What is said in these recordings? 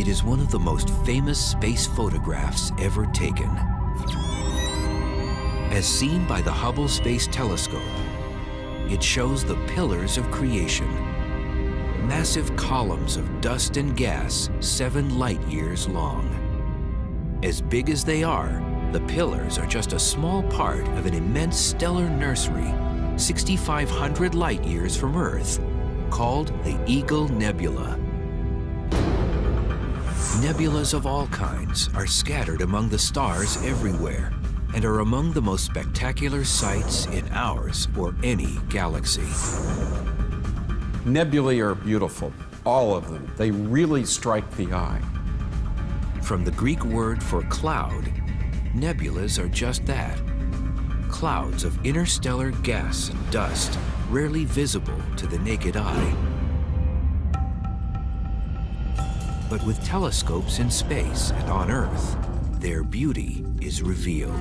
It is one of the most famous space photographs ever taken. As seen by the Hubble Space Telescope, it shows the pillars of creation. Massive columns of dust and gas 7 light-years long. As big as they are, the pillars are just a small part of an immense stellar nursery 6,500 light-years from Earth, called the Eagle Nebula. Nebulas of all kinds are scattered among the stars everywhere and are among the most spectacular sights in ours or any galaxy. Nebulae are beautiful, all of them. They really strike the eye. From the Greek word for cloud, nebulas are just that. Clouds of interstellar gas and dust, rarely visible to the naked eye. But with telescopes in space and on Earth, their beauty is revealed.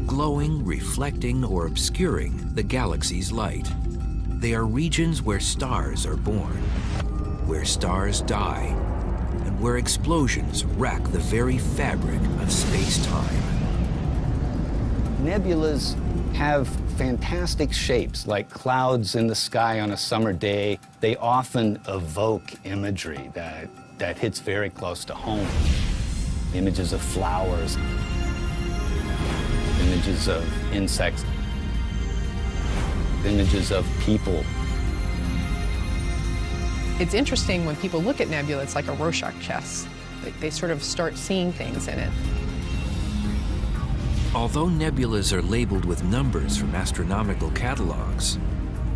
Glowing, reflecting, or obscuring the galaxy's light. They are regions where stars are born, where stars die, and where explosions rack the very fabric of space-time. Nebulas have fantastic shapes, like clouds in the sky on a summer day. They often evoke imagery that hits very close to home. Images of flowers, images of insects, images of people. It's interesting when people look at nebula, it's like a Rorschach test. They sort of start seeing things in it. Although nebulas are labeled with numbers from astronomical catalogs,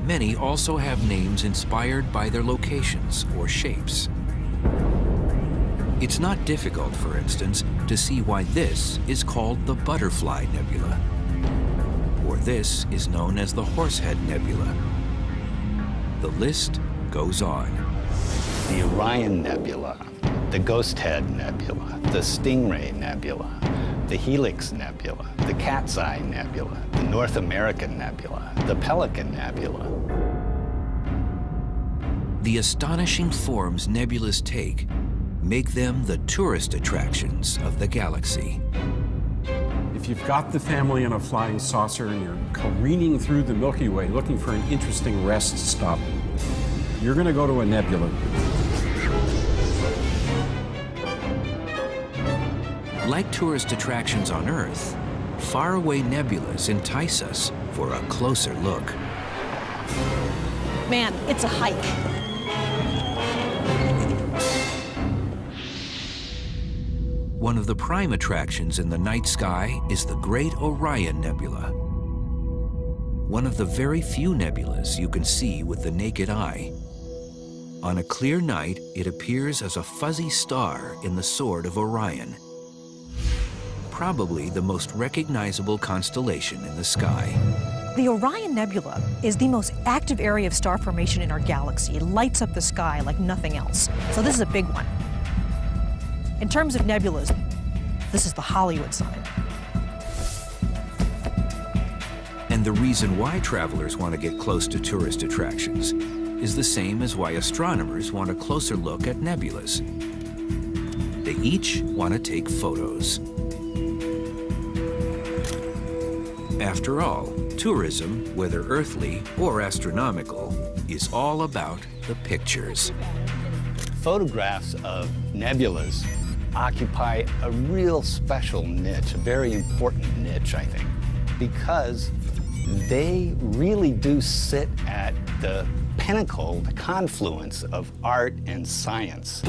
many also have names inspired by their locations or shapes. It's not difficult, for instance, to see why this is called the Butterfly Nebula, or this is known as the Horsehead Nebula. The list goes on. The Orion Nebula, the Ghost Head Nebula, the Stingray Nebula, the Helix Nebula, the Cat's Eye Nebula, the North American Nebula, the Pelican Nebula. The astonishing forms nebulas take make them the tourist attractions of the galaxy. If you've got the family in a flying saucer and you're careening through the Milky Way looking for an interesting rest stop, you're going to go to a nebula. Like tourist attractions on Earth, faraway nebulas entice us for a closer look. Man, it's a hike. One of the prime attractions in the night sky is the Great Orion Nebula. One of the very few nebulas you can see with the naked eye. On a clear night, it appears as a fuzzy star in the sword of Orion. Probably the most recognizable constellation in the sky. The Orion Nebula is the most active area of star formation in our galaxy. It lights up the sky like nothing else. So this is a big one. In terms of nebulas, this is the Hollywood sign. And the reason why travelers want to get close to tourist attractions is the same as why astronomers want a closer look at nebulas. They each want to take photos. After all, tourism, whether earthly or astronomical, is all about the pictures. Photographs of nebulas occupy a real special niche, a very important niche, I think, because they really do sit at the pinnacle, the confluence of art and science.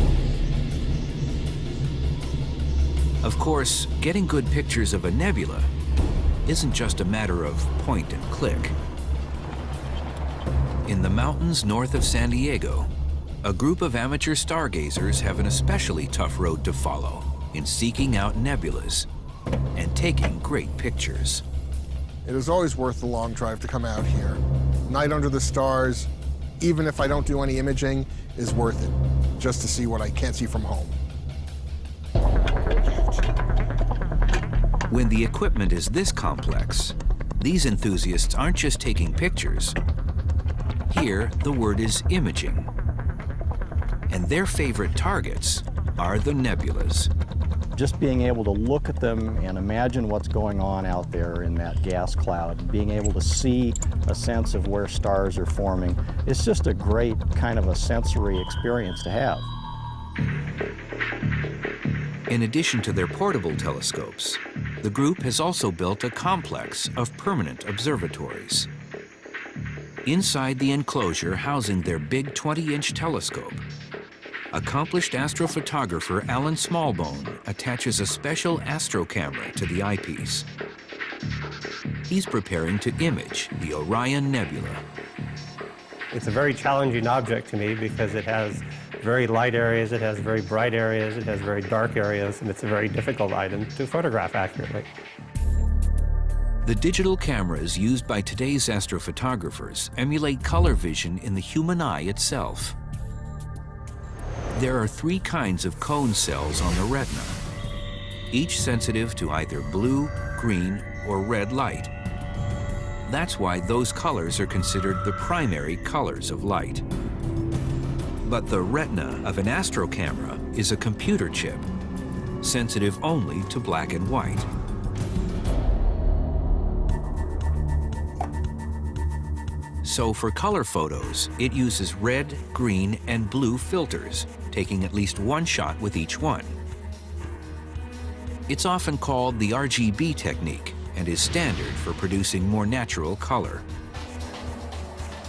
Of course, getting good pictures of a nebula isn't just a matter of point and click. In the mountains north of San Diego, a group of amateur stargazers have an especially tough road to follow in seeking out nebulas and taking great pictures. It is always worth the long drive to come out here. Night under the stars, even if I don't do any imaging, is worth it, just to see what I can't see from home. When the equipment is this complex, these enthusiasts aren't just taking pictures. Here, the word is imaging. And their favorite targets are the nebulas. Just being able to look at them and imagine what's going on out there in that gas cloud, being able to see a sense of where stars are forming, it's just a great kind of a sensory experience to have. In addition to their portable telescopes, the group has also built a complex of permanent observatories. Inside the enclosure housing their big 20-inch telescope, accomplished astrophotographer Alan Smallbone attaches a special astro camera to the eyepiece. He's preparing to image the Orion Nebula. It's a very challenging object to me because it has very light areas, it has very bright areas, it has very dark areas, and it's a very difficult item to photograph accurately. The digital cameras used by today's astrophotographers emulate color vision in the human eye itself. There are 3 kinds of cone cells on the retina, each sensitive to either blue, green, or red light. That's why those colors are considered the primary colors of light. But the retina of an astro camera is a computer chip, sensitive only to black and white. So for color photos, it uses red, green, and blue filters, taking at least 1 shot with each one. It's often called the RGB technique and is standard for producing more natural color.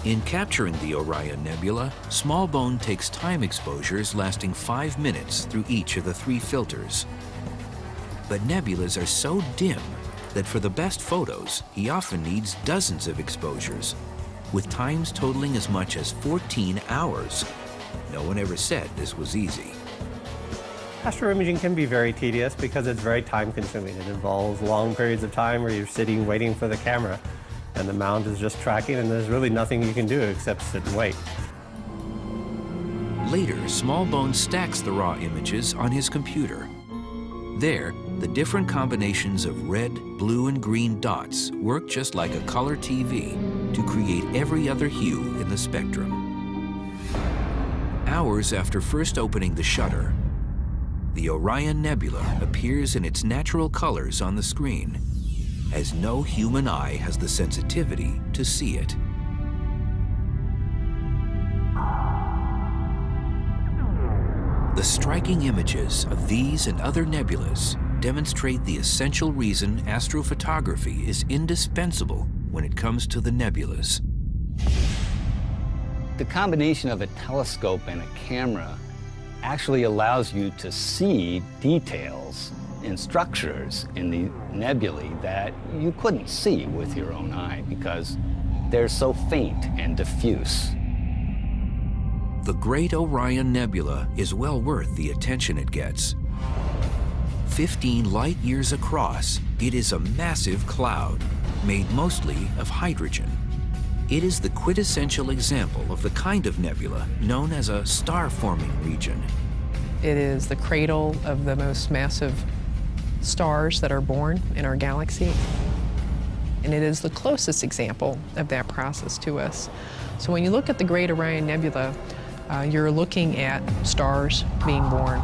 In capturing the Orion Nebula, Smallbone takes time exposures lasting 5 minutes through each of the 3 filters. But nebulas are so dim that for the best photos, he often needs dozens of exposures, with times totaling as much as 14 hours. No one ever said this was easy. Astroimaging can be very tedious because it's very time-consuming. It involves long periods of time where you're sitting waiting for the camera, and the mount is just tracking, and there's really nothing you can do except sit and wait. Later, Smallbone stacks the raw images on his computer. There, the different combinations of red, blue, and green dots work just like a color TV to create every other hue in the spectrum. Hours after first opening the shutter, the Orion Nebula appears in its natural colors on the screen, as no human eye has the sensitivity to see it. The striking images of these and other nebulas demonstrate the essential reason astrophotography is indispensable when it comes to the nebulas. The combination of a telescope and a camera actually allows you to see details and structures in the nebulae that you couldn't see with your own eye because they're so faint and diffuse. The Great Orion Nebula is well worth the attention it gets. 15 light years across, it is a massive cloud made mostly of hydrogen. It is the quintessential example of the kind of nebula known as a star-forming region. It is the cradle of the most massive stars that are born in our galaxy. And it is the closest example of that process to us. So when you look at the Great Orion Nebula, you're looking at stars being born.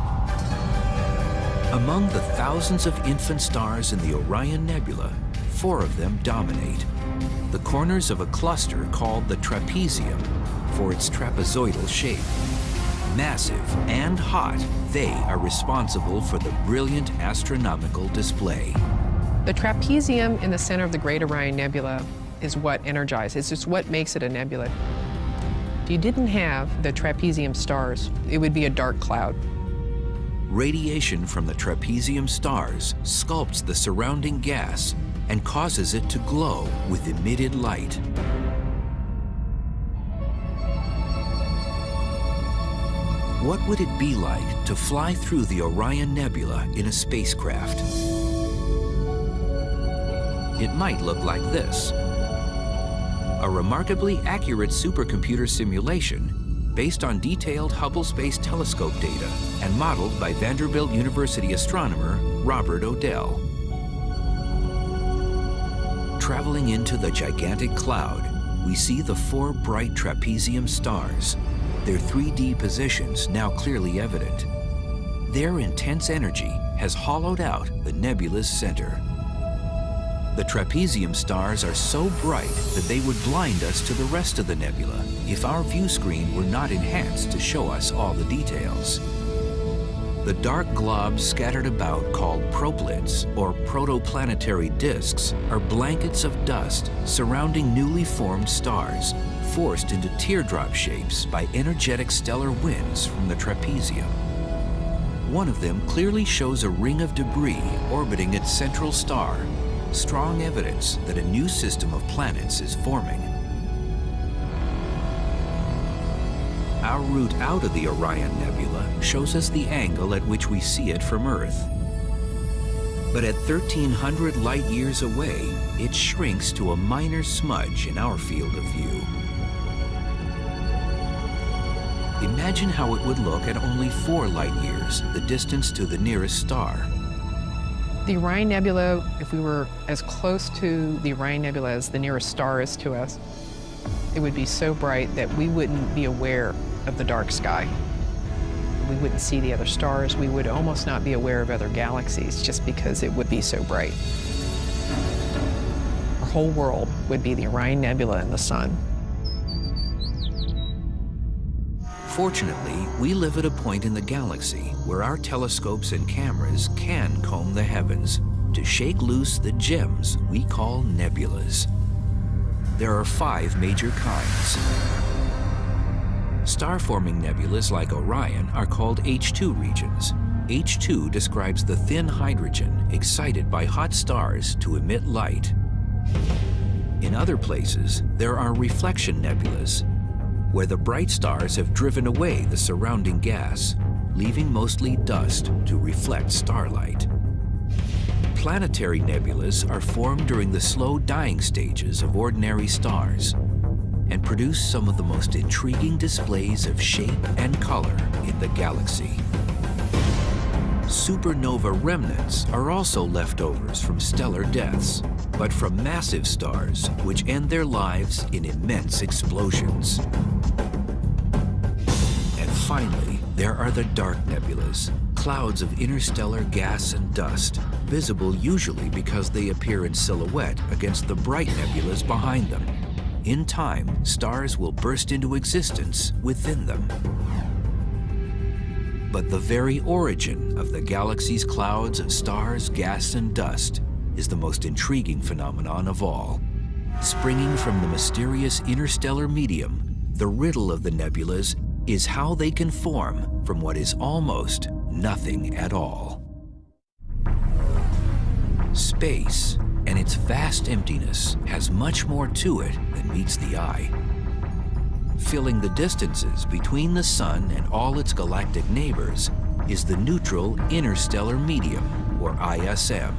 Among the thousands of infant stars in the Orion Nebula, 4 of them dominate. The corners of a cluster called the trapezium for its trapezoidal shape. Massive and hot, they are responsible for the brilliant astronomical display. The trapezium in the center of the Great Orion Nebula is what energizes, it's what makes it a nebula. If you didn't have the trapezium stars, it would be a dark cloud. Radiation from the trapezium stars sculpts the surrounding gas and causes it to glow with emitted light. What would it be like to fly through the Orion Nebula in a spacecraft? It might look like this. A remarkably accurate supercomputer simulation based on detailed Hubble Space Telescope data and modeled by Vanderbilt University astronomer Robert Odell. Traveling into the gigantic cloud, we see the 4 bright trapezium stars, their 3D positions now clearly evident. Their intense energy has hollowed out the nebula's center. The trapezium stars are so bright that they would blind us to the rest of the nebula if our view screen were not enhanced to show us all the details. The dark globs scattered about, called proplyds, or protoplanetary disks, are blankets of dust surrounding newly formed stars, forced into teardrop shapes by energetic stellar winds from the trapezium. One of them clearly shows a ring of debris orbiting its central star, strong evidence that a new system of planets is forming. Our route out of the Orion Nebula shows us the angle at which we see it from Earth. But at 1,300 light years away, it shrinks to a minor smudge in our field of view. Imagine how it would look at only 4 light years, the distance to the nearest star. The Orion Nebula, if we were as close to the Orion Nebula as the nearest star is to us, it would be so bright that we wouldn't be aware of the dark sky. We wouldn't see the other stars. We would almost not be aware of other galaxies just because it would be so bright. Our whole world would be the Orion Nebula and the sun. Fortunately, we live at a point in the galaxy where our telescopes and cameras can comb the heavens to shake loose the gems we call nebulas. There are 5 major kinds. Star-forming nebulas like Orion are called H2 regions. H2 describes the thin hydrogen excited by hot stars to emit light. In other places, there are reflection nebulas, where the bright stars have driven away the surrounding gas, leaving mostly dust to reflect starlight. Planetary nebulas are formed during the slow dying stages of ordinary stars and produce some of the most intriguing displays of shape and color in the galaxy. Supernova remnants are also leftovers from stellar deaths, but from massive stars which end their lives in immense explosions. And finally, there are the dark nebulas, clouds of interstellar gas and dust, visible usually because they appear in silhouette against the bright nebulas behind them. In time, stars will burst into existence within them. But the very origin of the galaxy's clouds of stars, gas, and dust is the most intriguing phenomenon of all. Springing from the mysterious interstellar medium, the riddle of the nebulas is how they can form from what is almost nothing at all. Space and its vast emptiness has much more to it than meets the eye. Filling the distances between the sun and all its galactic neighbors is the neutral interstellar medium, or ISM.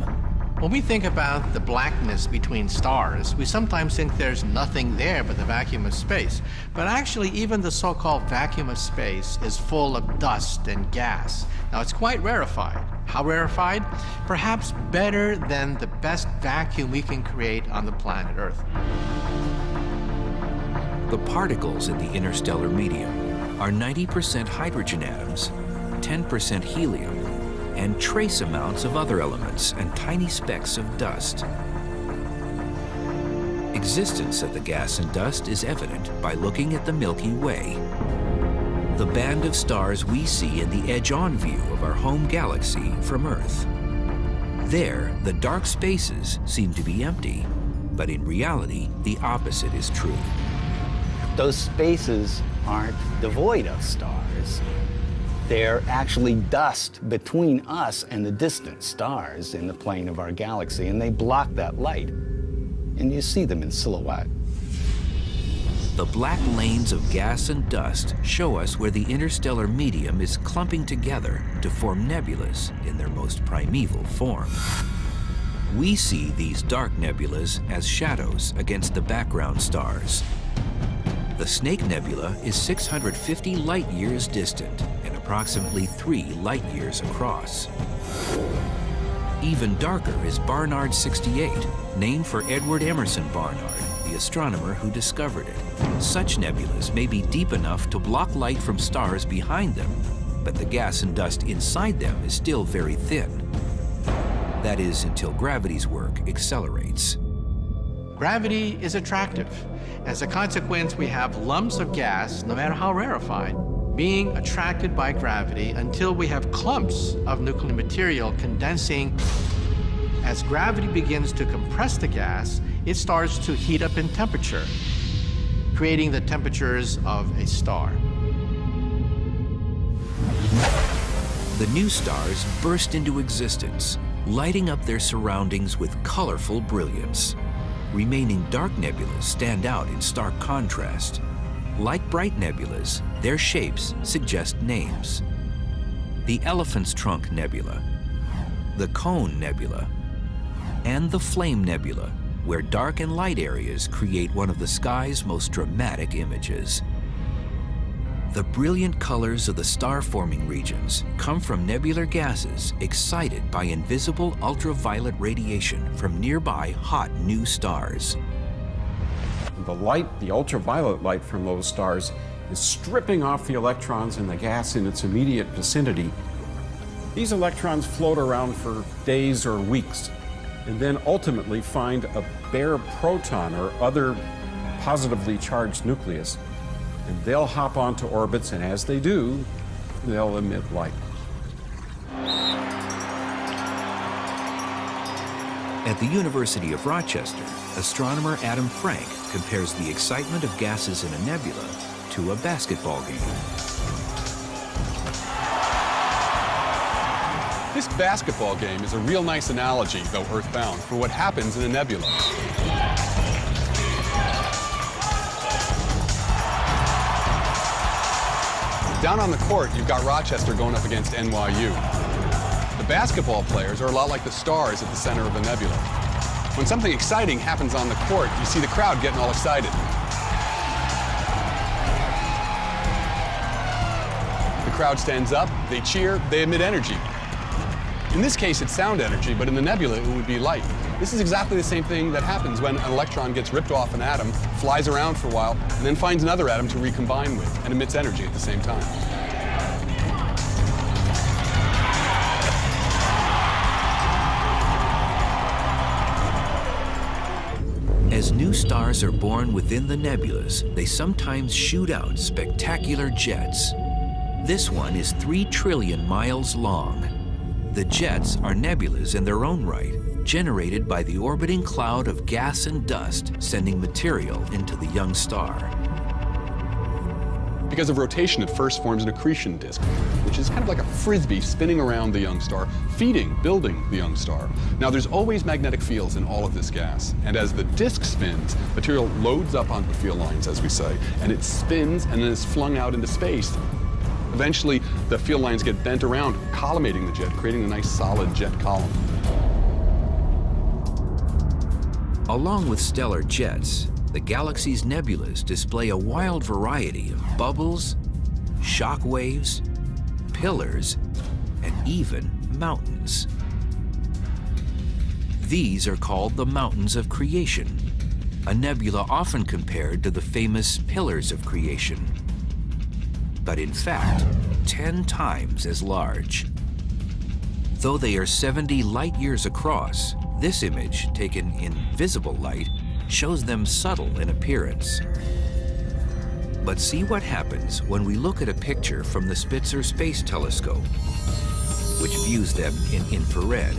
When we think about the blackness between stars, we sometimes think there's nothing there but the vacuum of space. But actually, even the so-called vacuum of space is full of dust and gas. Now, it's quite rarefied. How rarefied? Perhaps better than the best vacuum we can create on the planet Earth. The particles in the interstellar medium are 90% hydrogen atoms, 10% helium, and trace amounts of other elements and tiny specks of dust. Existence of the gas and dust is evident by looking at the Milky Way, the band of stars we see in the edge-on view of our home galaxy from Earth. There, the dark spaces seem to be empty, but in reality, the opposite is true. Those spaces aren't devoid of stars. They're actually dust between us and the distant stars in the plane of our galaxy, and they block that light. And you see them in silhouette. The black lanes of gas and dust show us where the interstellar medium is clumping together to form nebulas in their most primeval form. We see these dark nebulas as shadows against the background stars. The Snake Nebula is 650 light-years distant and approximately 3 light-years across. Even darker is Barnard 68, named for Edward Emerson Barnard, the astronomer who discovered it. Such nebulas may be deep enough to block light from stars behind them, but the gas and dust inside them is still very thin. That is, until gravity's work accelerates. Gravity is attractive. As a consequence, we have lumps of gas, no matter how rarefied, being attracted by gravity until we have clumps of nuclear material condensing. As gravity begins to compress the gas, it starts to heat up in temperature, creating the temperatures of a star. The new stars burst into existence, lighting up their surroundings with colorful brilliance. Remaining dark nebulas stand out in stark contrast. Like bright nebulas, their shapes suggest names. The Elephant's Trunk Nebula, the Cone Nebula, and the Flame Nebula, where dark and light areas create one of the sky's most dramatic images. The brilliant colors of the star-forming regions come from nebular gases excited by invisible ultraviolet radiation from nearby hot new stars. The light, the ultraviolet light from those stars, is stripping off the electrons in the gas in its immediate vicinity. These electrons float around for days or weeks, and then ultimately find a bare proton or other positively charged nucleus. And they'll hop onto orbits, and as they do, they'll emit light. At the University of Rochester, astronomer Adam Frank compares the excitement of gases in a nebula to a basketball game. This basketball game is a real nice analogy, though earthbound, for what happens in a nebula. Down on the court, you've got Rochester going up against NYU. The basketball players are a lot like the stars at the center of a nebula. When something exciting happens on the court, you see the crowd getting all excited. The crowd stands up, they cheer, they emit energy. In this case, it's sound energy, but in the nebula, it would be light. This is exactly the same thing that happens when an electron gets ripped off an atom, flies around for a while, and then finds another atom to recombine with, and emits energy at the same time. As new stars are born within the nebulas, they sometimes shoot out spectacular jets. This one is 3 trillion miles long. The jets are nebulas in their own right, generated by the orbiting cloud of gas and dust sending material into the young star. Because of rotation, it first forms an accretion disk, which is kind of like a frisbee spinning around the young star, building the young star. Now, there's always magnetic fields in all of this gas, and as the disk spins, material loads up onto the field lines, as we say, and it spins and then is flung out into space. Eventually, the field lines get bent around, collimating the jet, creating a nice solid jet column. Along with stellar jets, the galaxy's nebulas display a wild variety of bubbles, shock waves, pillars, and even mountains. These are called the mountains of creation, a nebula often compared to the famous pillars of creation, but in fact, 10 times as large. Though they are 70 light years across, this image, taken in visible light, shows them subtle in appearance. But see what happens when we look at a picture from the Spitzer Space Telescope, which views them in infrared.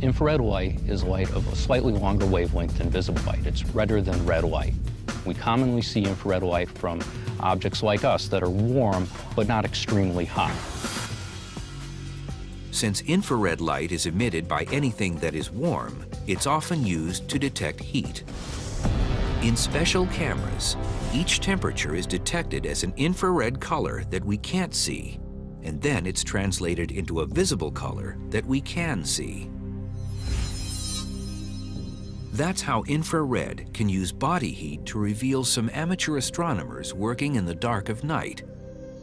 Infrared light is light of a slightly longer wavelength than visible light. It's redder than red light. We commonly see infrared light from objects like us that are warm, but not extremely hot. Since infrared light is emitted by anything that is warm, it's often used to detect heat. In special cameras, each temperature is detected as an infrared color that we can't see, and then it's translated into a visible color that we can see. That's how infrared can use body heat to reveal some amateur astronomers working in the dark of night,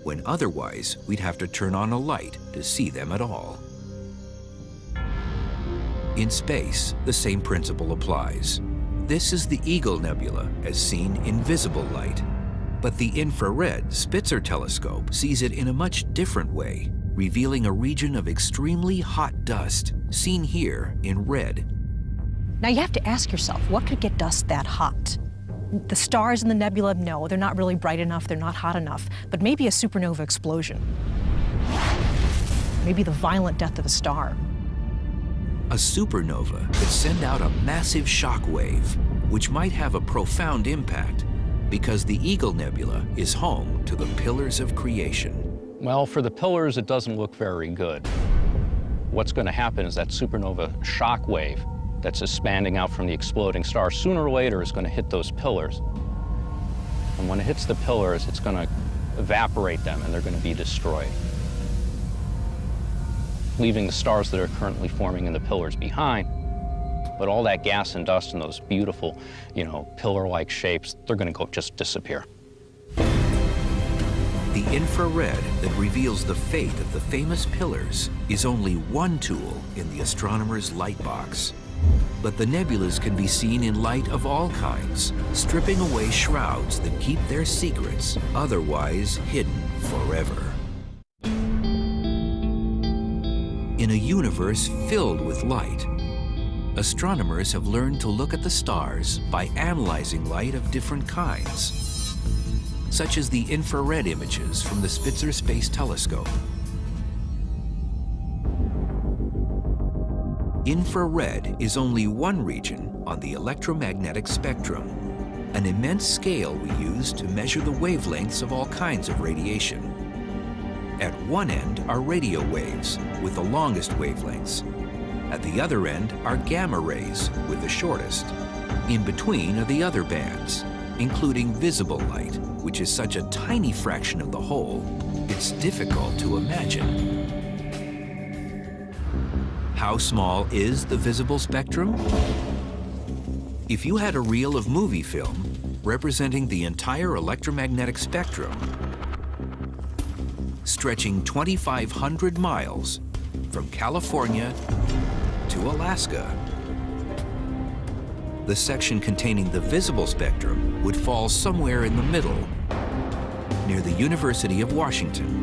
when otherwise we'd have to turn on a light to see them at all. In space, the same principle applies. This is the Eagle Nebula as seen in visible light. But the infrared Spitzer telescope sees it in a much different way, revealing a region of extremely hot dust, seen here in red. Now you have to ask yourself, what could get dust that hot? The stars in the nebula, no, they're not really bright enough, they're not hot enough, but maybe a supernova explosion. Maybe the violent death of a star. A supernova could send out a massive shock wave, which might have a profound impact because the Eagle Nebula is home to the pillars of creation. Well, for the pillars, it doesn't look very good. What's going to happen is that supernova shock wave that's expanding out from the exploding star sooner or later is going to hit those pillars. And when it hits the pillars, it's going to evaporate them and they're going to be destroyed, leaving the stars that are currently forming in the pillars behind. But all that gas and dust and those beautiful, pillar-like shapes, they're going to just disappear. The infrared that reveals the fate of the famous pillars is only one tool in the astronomer's light box. But the nebulas can be seen in light of all kinds, stripping away shrouds that keep their secrets otherwise hidden forever. In a universe filled with light, astronomers have learned to look at the stars by analyzing light of different kinds, such as the infrared images from the Spitzer Space Telescope. Infrared is only one region on the electromagnetic spectrum, an immense scale we use to measure the wavelengths of all kinds of radiation. At one end are radio waves with the longest wavelengths. At the other end are gamma rays with the shortest. In between are the other bands, including visible light, which is such a tiny fraction of the whole, it's difficult to imagine. How small is the visible spectrum? If you had a reel of movie film representing the entire electromagnetic spectrum, stretching 2,500 miles from California to Alaska, the section containing the visible spectrum would fall somewhere in the middle, near the University of Washington.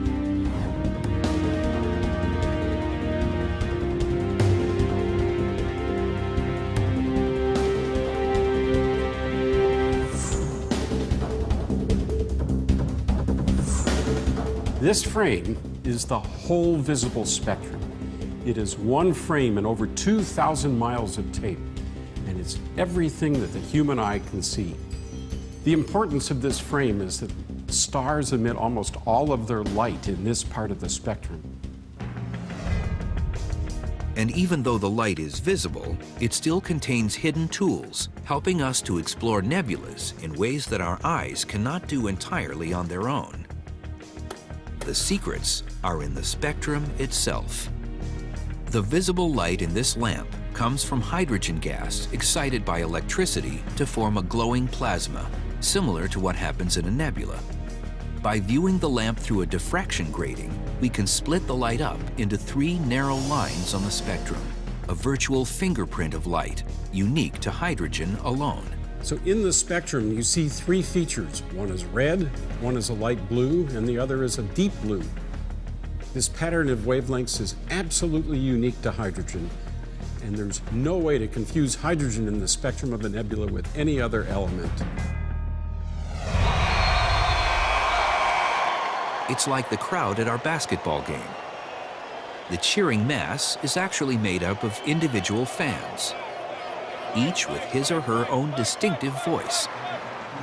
This frame is the whole visible spectrum. It is one frame and over 2,000 miles of tape, and it's everything that the human eye can see. The importance of this frame is that stars emit almost all of their light in this part of the spectrum. And even though the light is visible, it still contains hidden tools, helping us to explore nebulas in ways that our eyes cannot do entirely on their own. The secrets are in the spectrum itself. The visible light in this lamp comes from hydrogen gas excited by electricity to form a glowing plasma, similar to what happens in a nebula. By viewing the lamp through a diffraction grating, we can split the light up into 3 narrow lines on the spectrum, a virtual fingerprint of light, unique to hydrogen alone. So in the spectrum, you see 3 features. One is red, one is a light blue, and the other is a deep blue. This pattern of wavelengths is absolutely unique to hydrogen, and there's no way to confuse hydrogen in the spectrum of a nebula with any other element. It's like the crowd at our basketball game. The cheering mass is actually made up of individual fans, each with his or her own distinctive voice.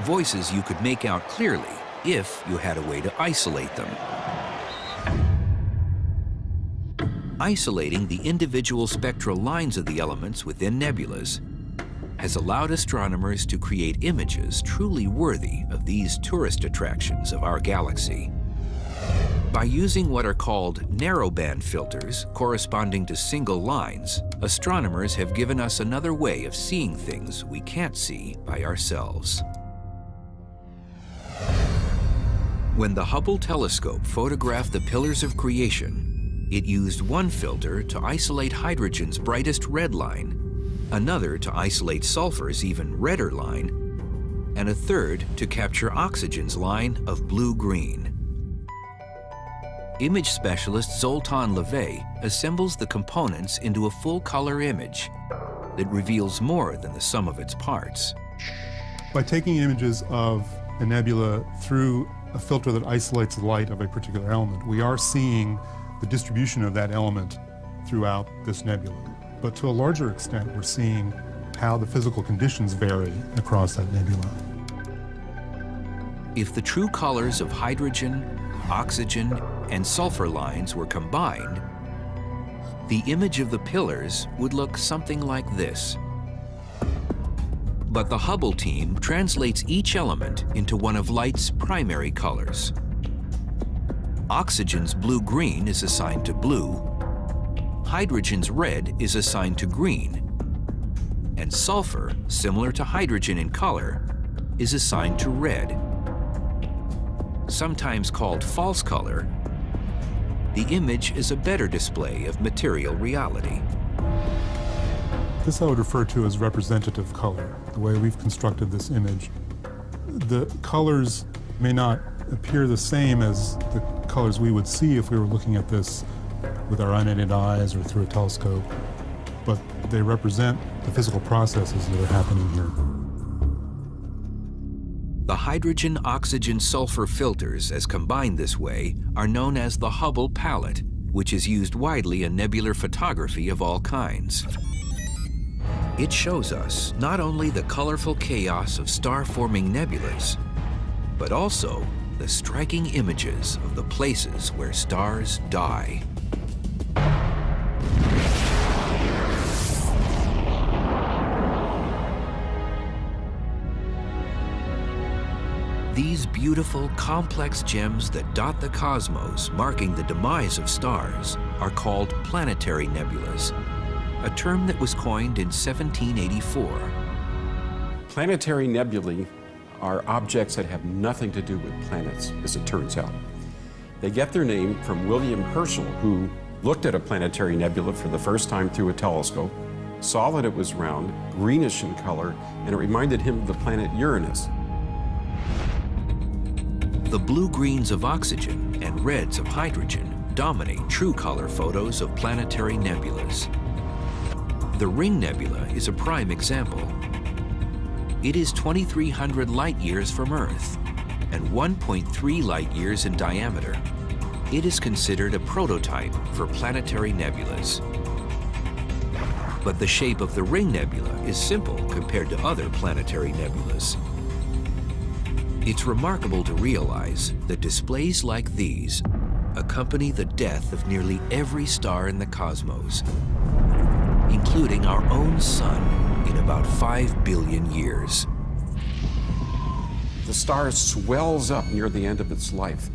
Voices you could make out clearly if you had a way to isolate them. Isolating the individual spectral lines of the elements within nebulas has allowed astronomers to create images truly worthy of these tourist attractions of our galaxy. By using what are called narrowband filters corresponding to single lines, astronomers have given us another way of seeing things we can't see by ourselves. When the Hubble telescope photographed the pillars of creation, It used one filter to isolate hydrogen's brightest red line, another to isolate sulfur's even redder line, and a third to capture oxygen's line of blue-green. Image specialist Zoltan Levay assembles the components into a full-color image that reveals more than the sum of its parts. By taking images of a nebula through a filter that isolates the light of a particular element, we are seeing the distribution of that element throughout this nebula. But to a larger extent, we're seeing how the physical conditions vary across that nebula. If the true colors of hydrogen, oxygen, and sulfur lines were combined, the image of the pillars would look something like this. But the Hubble team translates each element into one of light's primary colors. Oxygen's blue-green is assigned to blue, hydrogen's red is assigned to green, and sulfur, similar to hydrogen in color, is assigned to red. Sometimes called false color, the image is a better display of material reality. This I would refer to as representative color, the way we've constructed this image. The colors may not appear the same as the colors we would see if we were looking at this with our unaided eyes or through a telescope, but they represent the physical processes that are happening here. The hydrogen, oxygen, sulfur filters, as combined this way, are known as the Hubble palette, which is used widely in nebular photography of all kinds. It shows us not only the colorful chaos of star-forming nebulas, but also the striking images of the places where stars die. These beautiful, complex gems that dot the cosmos, marking the demise of stars, are called planetary nebulas, a term that was coined in 1784. Planetary nebulae are objects that have nothing to do with planets, as it turns out. They get their name from William Herschel, who looked at a planetary nebula for the first time through a telescope, saw that it was round, greenish in color, and it reminded him of the planet Uranus. The blue-greens of oxygen and reds of hydrogen dominate true color photos of planetary nebulas. The Ring Nebula is a prime example. It is 2,300 light-years from Earth and 1.3 light-years in diameter. It is considered a prototype for planetary nebulas. But the shape of the Ring Nebula is simple compared to other planetary nebulas. It's remarkable to realize that displays like these accompany the death of nearly every star in the cosmos, including our own sun in about 5 billion years. The star swells up near the end of its life.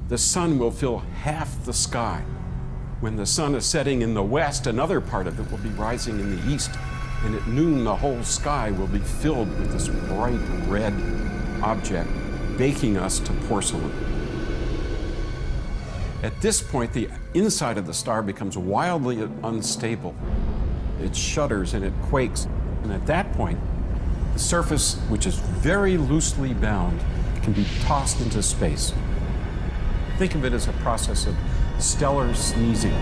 The sun will fill half the sky. When the sun is setting in the west, another part of it will be rising in the east. And at noon, the whole sky will be filled with this bright red object, baking us to porcelain. At this point, the inside of the star becomes wildly unstable. It shudders and it quakes. And at that point, the surface, which is very loosely bound, can be tossed into space. Think of it as a process of stellar sneezing.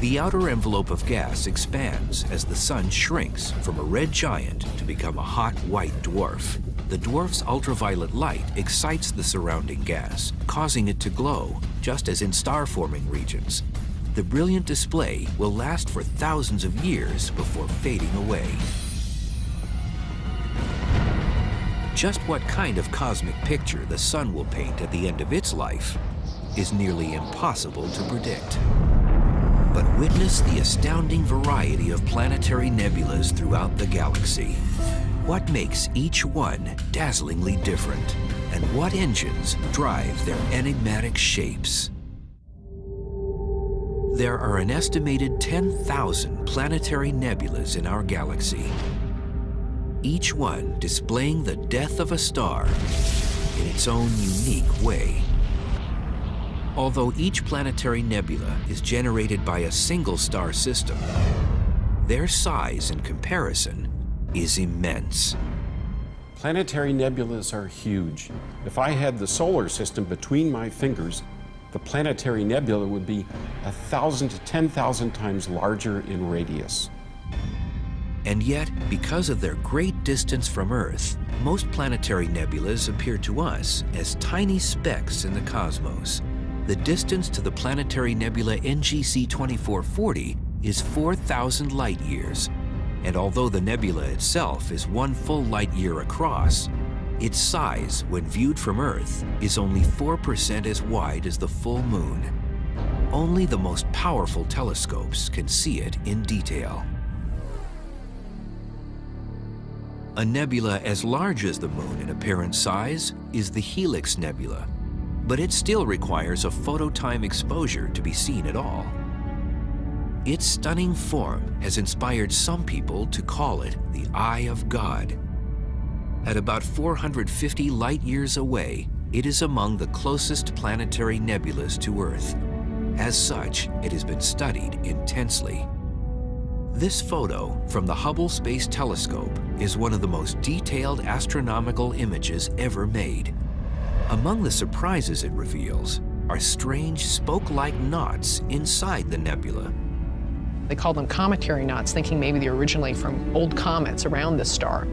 The outer envelope of gas expands as the sun shrinks from a red giant to become a hot white dwarf. The dwarf's ultraviolet light excites the surrounding gas, causing it to glow, just as in star-forming regions. The brilliant display will last for thousands of years before fading away. Just what kind of cosmic picture the sun will paint at the end of its life is nearly impossible to predict. But witness the astounding variety of planetary nebulas throughout the galaxy. What makes each one dazzlingly different? And what engines drive their enigmatic shapes? There are an estimated 10,000 planetary nebulas in our galaxy, each one displaying the death of a star in its own unique way. Although each planetary nebula is generated by a single star system, their size in comparison is immense. Planetary nebulas are huge. If I had the solar system between my fingers, the planetary nebula would be 1,000 to 10,000 times larger in radius. And yet, because of their great distance from Earth, most planetary nebulas appear to us as tiny specks in the cosmos. The distance to the planetary nebula NGC 2440 is 4,000 light years. And although the nebula itself is 1 full light year across, its size, when viewed from Earth, is only 4% as wide as the full moon. Only the most powerful telescopes can see it in detail. A nebula as large as the moon in apparent size is the Helix Nebula, but it still requires a phototime exposure to be seen at all. Its stunning form has inspired some people to call it the Eye of God. At about 450 light years away, it is among the closest planetary nebulas to Earth. As such, it has been studied intensely. This photo from the Hubble Space Telescope is one of the most detailed astronomical images ever made. Among the surprises it reveals are strange spoke-like knots inside the nebula. They call them cometary knots, thinking maybe they're originally from old comets around the star,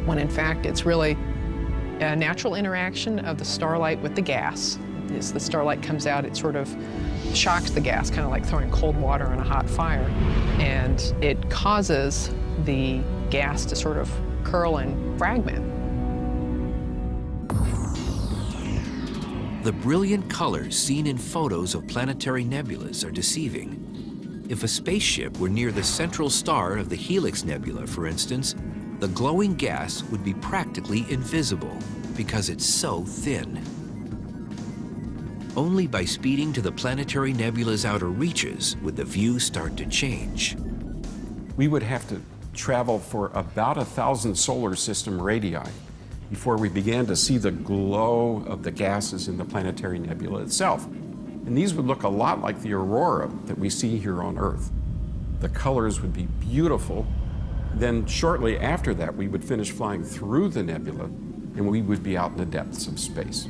when in fact it's really a natural interaction of the starlight with the gas. As the starlight comes out, it sort of shocks the gas, kind of like throwing cold water on a hot fire, and it causes the gas to sort of curl and fragment. The brilliant colors seen in photos of planetary nebulas are deceiving. If a spaceship were near the central star of the Helix Nebula, for instance, the glowing gas would be practically invisible because it's so thin. Only by speeding to the planetary nebula's outer reaches would the view start to change. We would have to travel for about 1,000 solar system radii before we began to see the glow of the gases in the planetary nebula itself. And these would look a lot like the aurora that we see here on Earth. The colors would be beautiful. Then shortly after that, we would finish flying through the nebula and we would be out in the depths of space.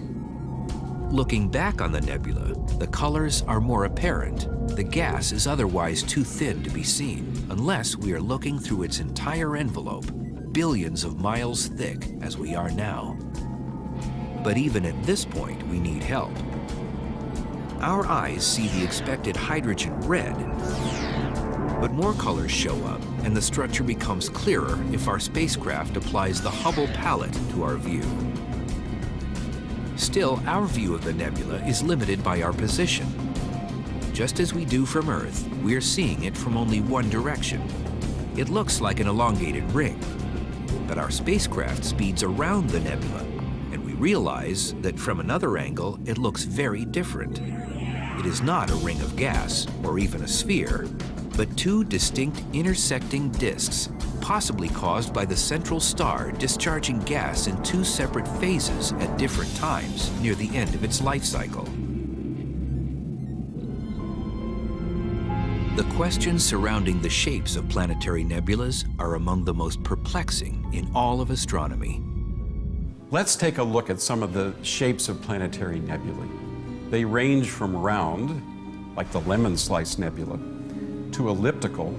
Looking back on the nebula, the colors are more apparent. The gas is otherwise too thin to be seen, unless we are looking through its entire envelope, billions of miles thick as we are now. But even at this point, we need help. Our eyes see the expected hydrogen red, but more colors show up and the structure becomes clearer if our spacecraft applies the Hubble palette to our view. Still, our view of the nebula is limited by our position. Just as we do from Earth, we are seeing it from only one direction. It looks like an elongated ring, but our spacecraft speeds around the nebula, and we realize that from another angle, it looks very different. It is not a ring of gas, or even a sphere, but two distinct intersecting disks, possibly caused by the central star discharging gas in two separate phases at different times near the end of its life cycle. The questions surrounding the shapes of planetary nebulas are among the most perplexing in all of astronomy. Let's take a look at some of the shapes of planetary nebulae. They range from round, like the Lemon Slice Nebula, to elliptical,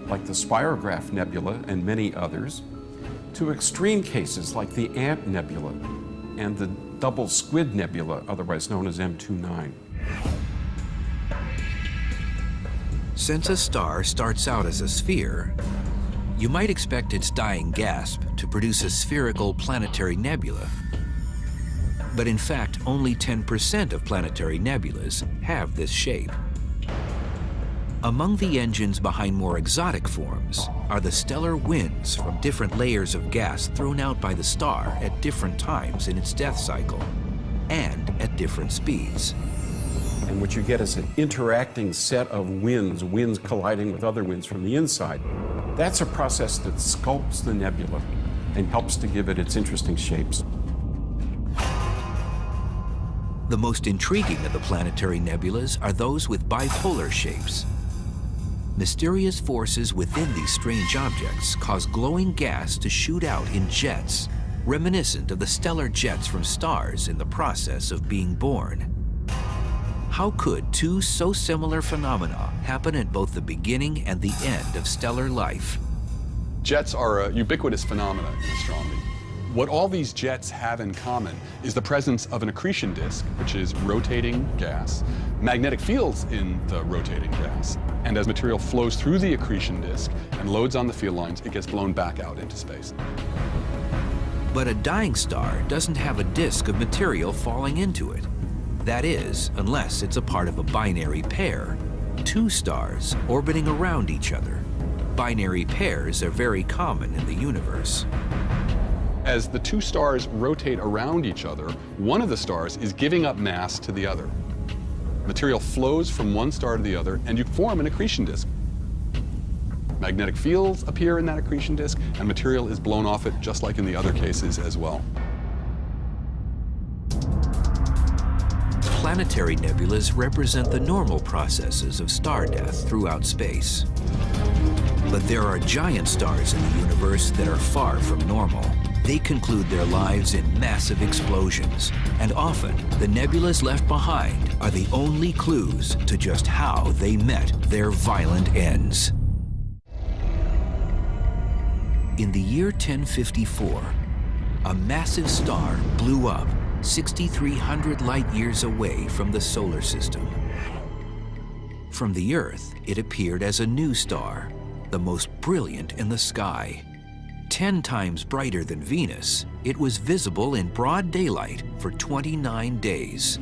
like the Spirograph Nebula and many others, to extreme cases like the Ant Nebula and the Double Squid Nebula, otherwise known as M29. Since a star starts out as a sphere, you might expect its dying gasp to produce a spherical planetary nebula. But in fact, only 10% of planetary nebulas have this shape. Among the engines behind more exotic forms are the stellar winds from different layers of gas thrown out by the star at different times in its death cycle and at different speeds. And what you get is an interacting set of winds, winds colliding with other winds from the inside. That's a process that sculpts the nebula and helps to give it its interesting shapes. The most intriguing of the planetary nebulas are those with bipolar shapes. Mysterious forces within these strange objects cause glowing gas to shoot out in jets, reminiscent of the stellar jets from stars in the process of being born. How could two so similar phenomena happen at both the beginning and the end of stellar life? Jets are a ubiquitous phenomenon in astronomy. What all these jets have in common is the presence of an accretion disk, which is rotating gas, magnetic fields in the rotating gas, and as material flows through the accretion disk and loads on the field lines, it gets blown back out into space. But a dying star doesn't have a disk of material falling into it. That is, unless it's a part of a binary pair, two stars orbiting around each other. Binary pairs are very common in the universe. As the two stars rotate around each other, one of the stars is giving up mass to the other. Material flows from one star to the other, and you form an accretion disk. Magnetic fields appear in that accretion disk, and material is blown off it, just like in the other cases as well. Planetary nebulas represent the normal processes of star death throughout space. But there are giant stars in the universe that are far from normal. They conclude their lives in massive explosions, and often the nebulas left behind are the only clues to just how they met their violent ends. In the year 1054, a massive star blew up 6,300 light-years away from the solar system. From the Earth, it appeared as a new star, the most brilliant in the sky. 10 times brighter than Venus, it was visible in broad daylight for 29 days.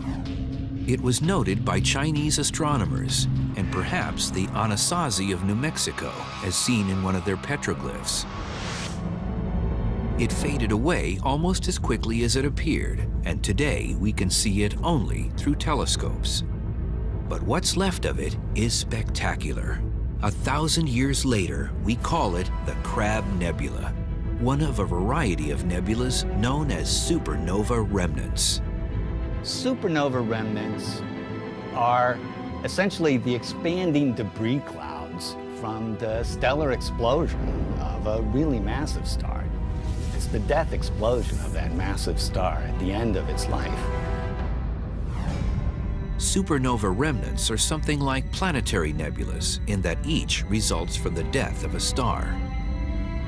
It was noted by Chinese astronomers and perhaps the Anasazi of New Mexico, as seen in one of their petroglyphs. It faded away almost as quickly as it appeared, and today we can see it only through telescopes. But what's left of it is spectacular. 1,000 years later, we call it the Crab Nebula, one of a variety of nebulas known as supernova remnants. Supernova remnants are essentially the expanding debris clouds from the stellar explosion of a really massive star. It's the death explosion of that massive star at the end of its life. Supernova remnants are something like planetary nebulas in that each results from the death of a star.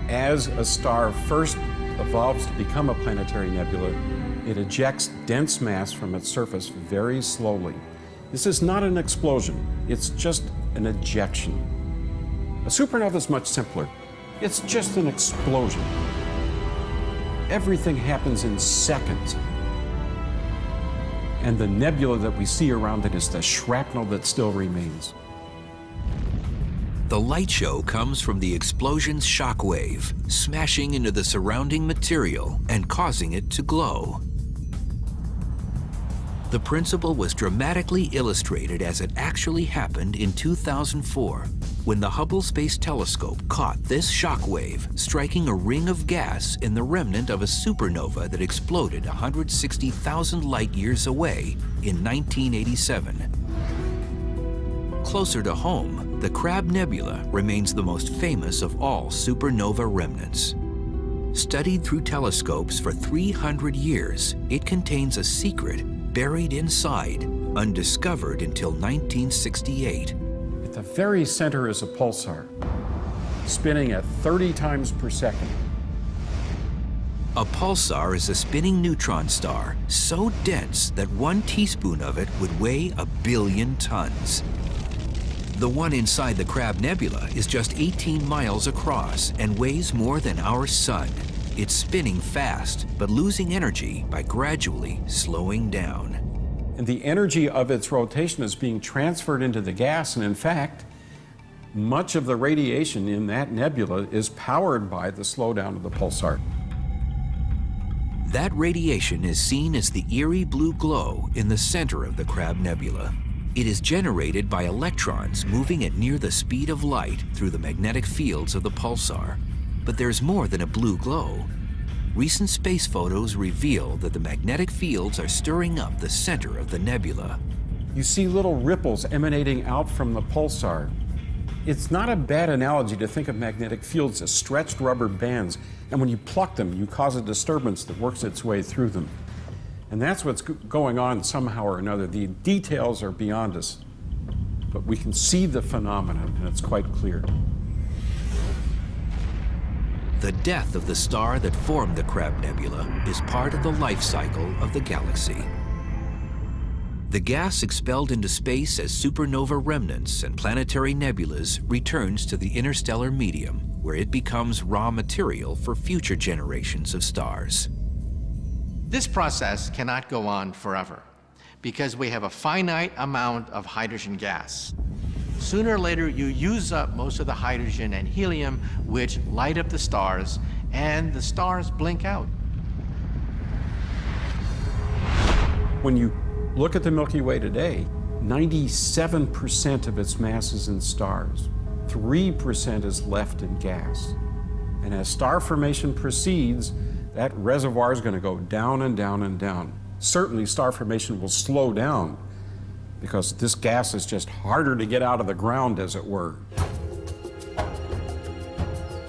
As a star first evolves to become a planetary nebula, it ejects dense mass from its surface very slowly. This is not an explosion, it's just an ejection. A supernova is much simpler. It's just an explosion. Everything happens in seconds. And the nebula that we see around it is the shrapnel that still remains. The light show comes from the explosion's shock wave, smashing into the surrounding material and causing it to glow. The principle was dramatically illustrated as it actually happened in 2004, when the Hubble Space Telescope caught this shock wave striking a ring of gas in the remnant of a supernova that exploded 160,000 light-years away in 1987. Closer to home, the Crab Nebula remains the most famous of all supernova remnants. Studied through telescopes for 300 years, it contains a secret buried inside, undiscovered until 1968. At the very center is a pulsar, spinning at 30 times per second. A pulsar is a spinning neutron star so dense that 1 teaspoon of it would weigh 1 billion tons. The one inside the Crab Nebula is just 18 miles across and weighs more than our sun. It's spinning fast, but losing energy by gradually slowing down. And the energy of its rotation is being transferred into the gas, and in fact, much of the radiation in that nebula is powered by the slowdown of the pulsar. That radiation is seen as the eerie blue glow in the center of the Crab Nebula. It is generated by electrons moving at near the speed of light through the magnetic fields of the pulsar. But there's more than a blue glow. recent space photos reveal that the magnetic fields are stirring up the center of the nebula. You see little ripples emanating out from the pulsar. It's not a bad analogy to think of magnetic fields as stretched rubber bands, and when you pluck them, you cause a disturbance that works its way through them. And that's what's going on somehow or another. The details are beyond us, but we can see the phenomenon, and it's quite clear. The death of the star that formed the Crab Nebula is part of the life cycle of the galaxy. The gas expelled into space as supernova remnants and planetary nebulas returns to the interstellar medium, where it becomes raw material for future generations of stars. This process cannot go on forever because we have a finite amount of hydrogen gas. Sooner or later, you use up most of the hydrogen and helium, which light up the stars, and the stars blink out. When you look at the Milky Way today, 97% of its mass is in stars. 3% is left in gas. And as star formation proceeds, that reservoir is going to go down and down and down. Certainly, star formation will slow down because this gas is just harder to get out of the ground, as it were.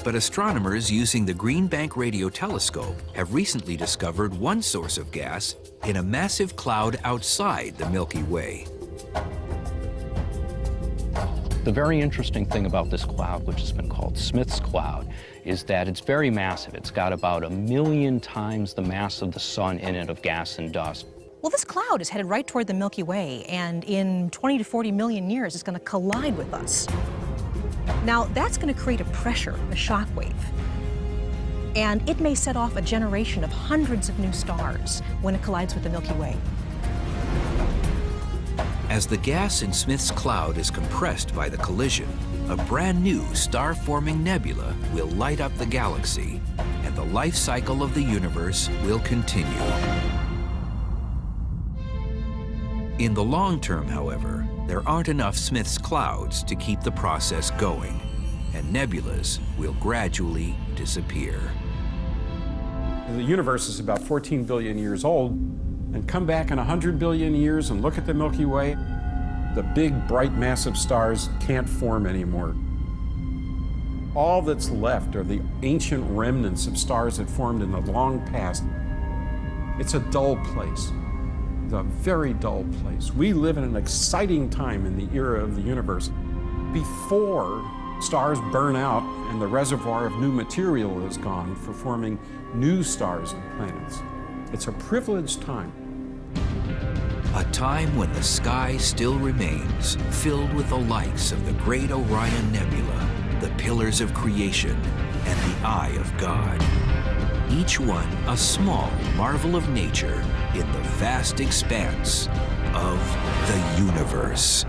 But astronomers using the Green Bank Radio Telescope have recently discovered one source of gas in a massive cloud outside the Milky Way. The very interesting thing about this cloud, which has been called Smith's cloud, is that it's very massive. It's got about 1 million times the mass of the sun in it of gas and dust. Well, this cloud is headed right toward the Milky Way, and in 20 to 40 million years, it's going to collide with us. Now, that's going to create a pressure, a shock wave. And it may set off a generation of hundreds of new stars when it collides with the Milky Way. As the gas in Smith's cloud is compressed by the collision, a brand new star-forming nebula will light up the galaxy, and the life cycle of the universe will continue. In the long term, however, there aren't enough Smith's clouds to keep the process going, and nebulas will gradually disappear. The universe is about 14 billion years old, and come back in 100 billion years and look at the Milky Way, the big, bright, massive stars can't form anymore. All that's left are the ancient remnants of stars that formed in the long past. It's a dull place. It's a very dull place. We live in an exciting time in the era of the universe. Before stars burn out and the reservoir of new material is gone for forming new stars and planets. It's a privileged time. A time when the sky still remains filled with the lights of the great Orion Nebula, the pillars of creation, and the eye of God. Each one a small marvel of nature in the vast expanse of the universe.